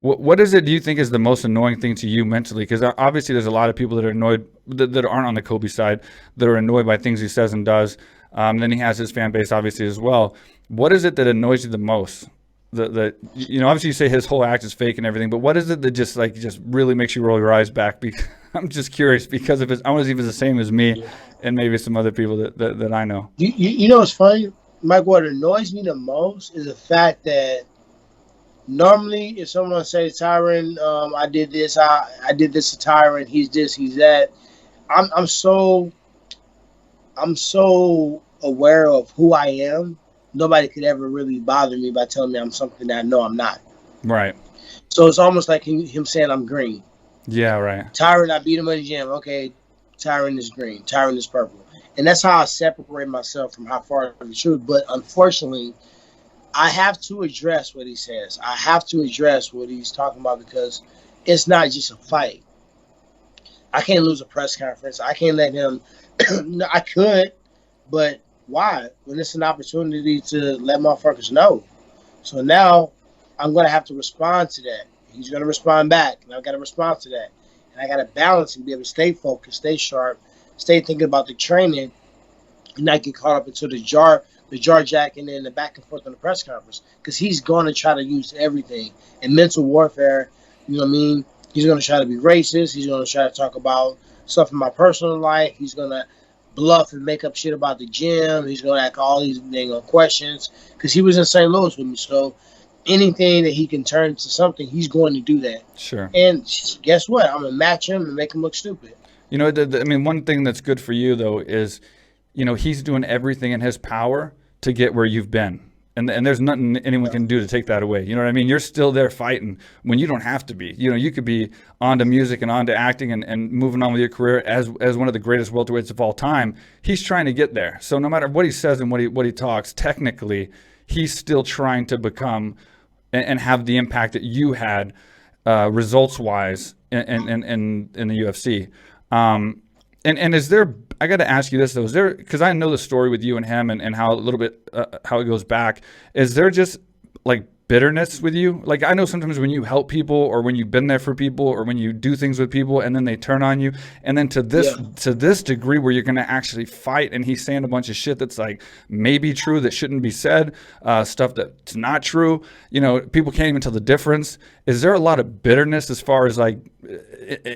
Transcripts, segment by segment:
What is it do you think is the most annoying thing to you mentally? Because obviously there's a lot of people that are annoyed that aren't on the Kobe side that are annoyed by things he says and does. Then he has his fan base obviously as well. What is it that annoys you the most? Obviously you say his whole act is fake and everything, but what is it that just really makes you roll your eyes back? Because I'm just curious because if it's I want to see if it's the same as me and maybe some other people that I know. You know what's funny, Mike? What annoys me the most is the fact that normally if someone says Tyron, I did this to Tyron, he's this, he's that. I'm I'm so I'm so aware of who I am. Nobody could ever really bother me by telling me I'm something that I know I'm not. Right. So it's almost like him saying I'm green. Yeah, right. Tyron, I beat him in the gym. Okay, Tyron is green. Tyron is purple. And that's how I separate myself from how far from the truth. But unfortunately, I have to address what he says. I have to address what he's talking about because it's not just a fight. I can't lose a press conference. I can't let him. No, I could, but why? When it's an opportunity to let motherfuckers know. So now I'm going to have to respond to that. He's going to respond back, and I've got to respond to that. And I got to balance and be able to stay focused, stay sharp, stay thinking about the training, and not get caught up into the jar jacking and the back and forth on the press conference. Because he's going to try to use everything. And mental warfare, you know what I mean? He's going to try to be racist. He's going to try to talk about stuff in my personal life. He's going to bluff and make up shit about the gym. He's going to ask all these dang questions. Because he was in St. Louis with me, so anything that he can turn into something, he's going to do that. Sure. And guess what? I'm going to match him and make him look stupid. I mean, one thing that's good for you, though, is, he's doing everything in his power to get where you've been. And there's nothing anyone can do to take that away. You know what I mean? You're still there fighting when you don't have to be. You could be on to music and on to acting and moving on with your career as one of the greatest welterweights of all time. He's trying to get there. So no matter what he says and what he talks, technically, he's still trying to become and have the impact that you had results-wise in the UFC. And is there? I got to ask you this though. Is there? Because I know the story with you and him and how a little bit how it goes back. Is there just like bitterness with you? Like I know sometimes when you help people or when you've been there for people or when you do things with people and then they turn on you and then to this degree where you're going to actually fight and he's saying a bunch of shit that's like maybe true that shouldn't be said, stuff that's not true. People can't even tell the difference. Is there a lot of bitterness as far as like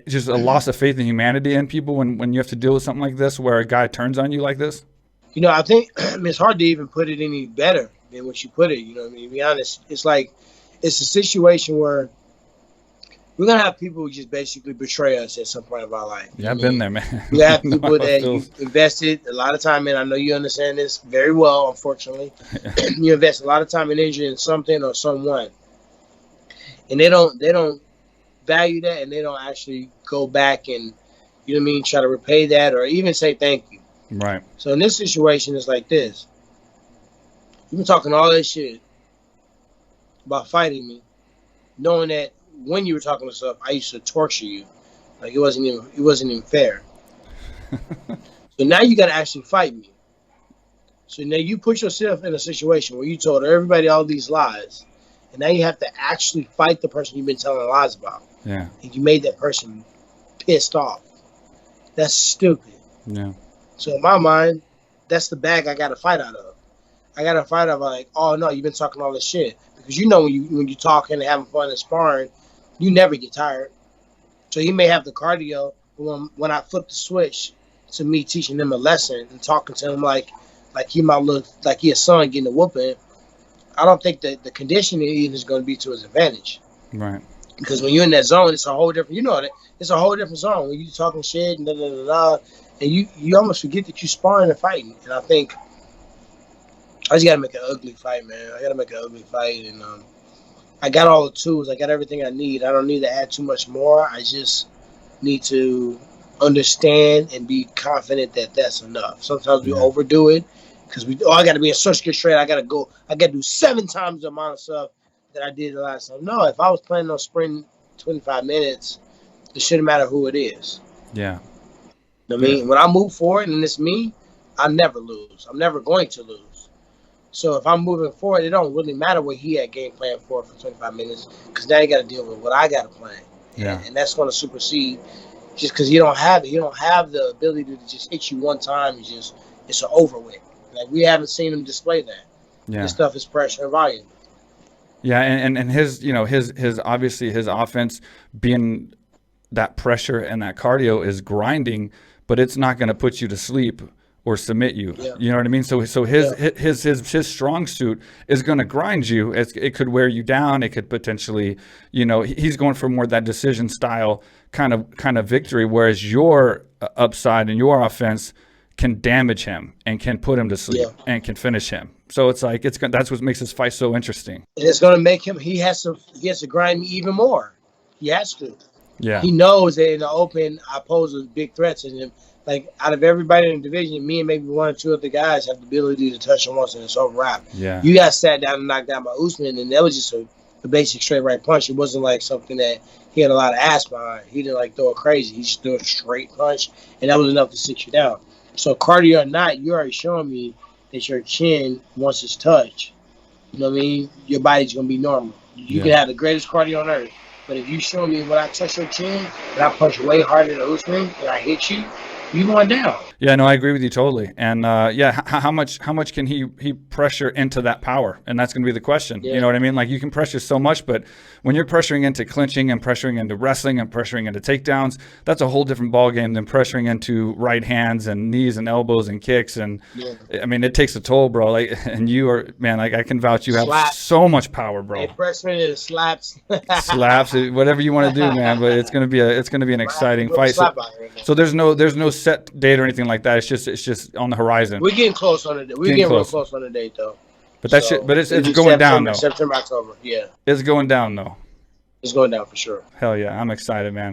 just a loss of faith in humanity in people when you have to deal with something like this where a guy turns on you like this? I think it's hard to even put it any better than what you put it. You know what I mean? To be honest, it's like it's a situation where we're gonna have people who just basically betray us at some point of our life. Yeah, I've been there, man. We have people that you invested a lot of time in. I know you understand this very well. Unfortunately, you invest a lot of time and energy in something or someone, and they don't value that, and they don't actually go back and try to repay that or even say thank you. Right. So in this situation, it's like this. You've been talking all that shit about fighting me, knowing that when you were talking this stuff, I used to torture you. Like it wasn't even fair. So now you got to actually fight me. So now you put yourself in a situation where you told everybody all these lies, and now you have to actually fight the person you've been telling lies about. Yeah. And you made that person pissed off. That's stupid. Yeah. So in my mind, that's the bag I got to fight out of. I got to fight out of like, oh no, you've been talking all this shit. Because when you talking and having fun and sparring, you never get tired. So he may have the cardio, but when I flip the switch to me teaching him a lesson and talking to him like he might look like he a son getting a whooping, I don't think that the conditioning is going to be to his advantage. Right. Because when you're in that zone, it's a whole different. It's a whole different zone when you talking shit and and you almost forget that you sparring and fighting. And I think I just gotta make an ugly fight, man. I gotta make an ugly fight, and I got all the tools. I got everything I need. I don't need to add too much more. I just need to understand and be confident that that's enough. Sometimes we overdo it because I got to be in such good straight. I got to do 7 times the amount of stuff that I did the last time. No, if I was planning on sprinting 25 minutes, it shouldn't matter who it is. Yeah. I mean, when I move forward and it's me, I never lose. I'm never going to lose. So if I'm moving forward, it don't really matter what he had game plan for 25 minutes, because now you got to deal with what I got to plan. Yeah. And that's going to supersede just because you don't have it. You don't have the ability to just hit you one time. It's an over with. Like, we haven't seen him display that. Yeah. This stuff is pressure and volume. Yeah, and his, you know, his obviously his offense being that pressure and that cardio is grinding, but it's not going to put you to sleep or submit you. Yeah. You know what I mean? So his strong suit is going to grind you. It could wear you down. It could potentially, you know, he's going for more that decision style kind of victory, whereas your upside and your offense can damage him and can put him to sleep and can finish him. So it's like that's what makes this fight so interesting. And it's going to make him. He has to grind me even more. He has to. Yeah. He knows that in the open, I pose big threats, and like out of everybody in the division, me and maybe one or two other guys have the ability to touch him once and it's over wrap. Yeah. You got sat down and knocked down by Usman, and that was just a basic straight right punch. It wasn't like something that he had a lot of ass behind. He didn't like throw it crazy. He just threw a straight punch, and that was enough to sit you down. So cardio or not, you're already showing me that your chin, once it's touched, you know what I mean, your body's going to be normal. You can have the greatest cardio on earth, but if you show me when I touch your chin and I punch way harder than Usman and I hit you, you going down. Yeah, no, I agree with you totally. And how much can he pressure into that power? And that's going to be the question. Yeah. You know what I mean? Like, you can pressure so much, but when you're pressuring into clinching and pressuring into wrestling and pressuring into takedowns, that's a whole different ballgame than pressuring into right hands and knees and elbows and kicks. And I mean, it takes a toll, bro. Like, and you are, man, like, I can vouch you have so much power, bro. Hey, pressing into slaps, whatever you want to do, man. But it's gonna be an exciting fight. So there's no set date or anything like that. It's just on the horizon. We're getting close on the date. We're getting real close on the date, though. But it's going down though. September, October. Yeah. It's going down though. It's going down for sure. Hell yeah, I'm excited, man.